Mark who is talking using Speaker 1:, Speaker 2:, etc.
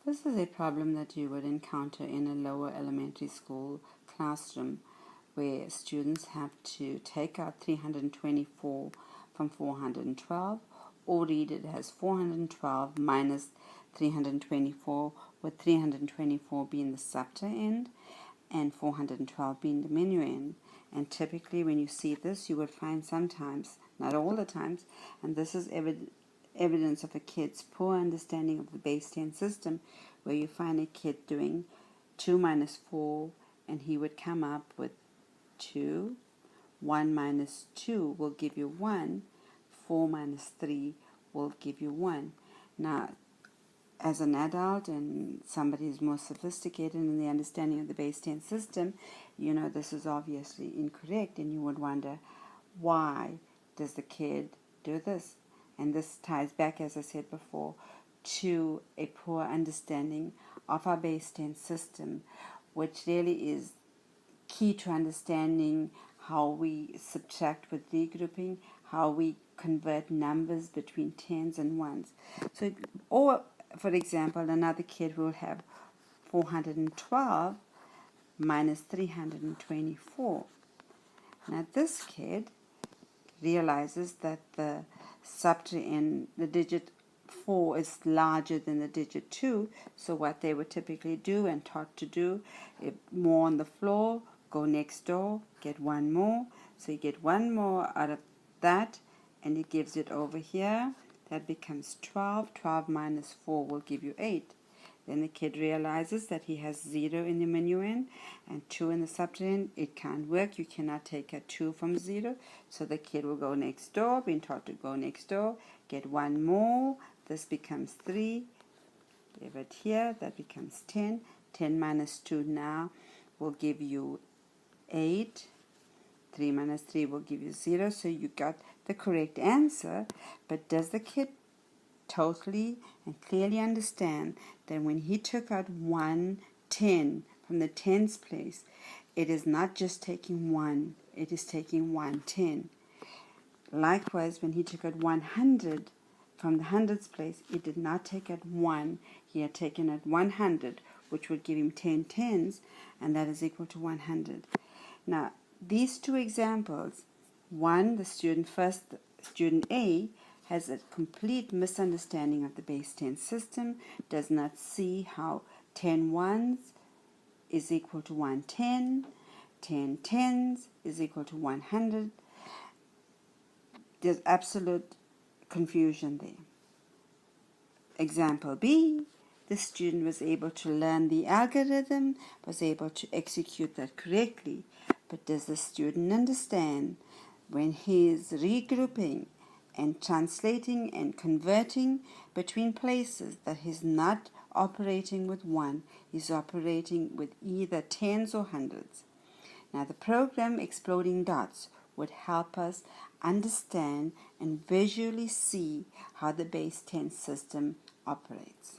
Speaker 1: This is a problem that you would encounter in a lower elementary school classroom where students have to take out 324 from 412 or read it as 412 minus 324, with 324 being the subtrahend and 412 being the minuend. And typically when you see this, you would find sometimes, not all the times, and this is evidence of a kid's poor understanding of the base 10 system, where you find a kid doing 2 minus 4 and he would come up with 2. 1 minus 2 will give you 1. 4 minus 3 will give you 1. Now, as an adult and somebody who's more sophisticated in the understanding of the base 10 system, you know this is obviously incorrect, and you would wonder, why does the kid do this? And this ties back, as I said before, to a poor understanding of our base 10 system, which really is key to understanding how we subtract with regrouping, how we convert numbers between tens and ones. So, or for example, another kid will have 412 minus 324. Now this kid realizes that the subtrahend, the digit 4 is larger than the digit 2, so what they would typically do and taught to do, if more on the floor, go next door, get one more. So you get one more out of that, and it gives it over here. That becomes 12. 12 minus 4 will give you 8. Then the kid realizes that he has 0 in the minuend and 2 in the subtrahend. It can't work. You cannot take a 2 from 0. So the kid will go next door, being taught to go next door, get one more. This becomes 3. Leave it here. That becomes 10. 10 minus 2 now will give you 8. 3 minus 3 will give you 0. So you got the correct answer. But does the kid totally and clearly understand that when he took out 110 from the tens place, it is not just taking 1, it is taking 110. Likewise, when he took out 100 from the hundreds place, it did not take out 1, he had taken out 100, which would give him 10 tens, and that is equal to 100. Now, these two examples, one, the student A has a complete misunderstanding of the base 10 system, does not see how 10 ones is equal to 110, 10 tens is equal to 100. There's absolute confusion there. Example B, the student was able to learn the algorithm, was able to execute that correctly, but does the student understand when he is regrouping and translating and converting between places that he's not operating with 1, he's operating with either tens or hundreds. Now the program Exploding Dots would help us understand and visually see how the base 10 system operates.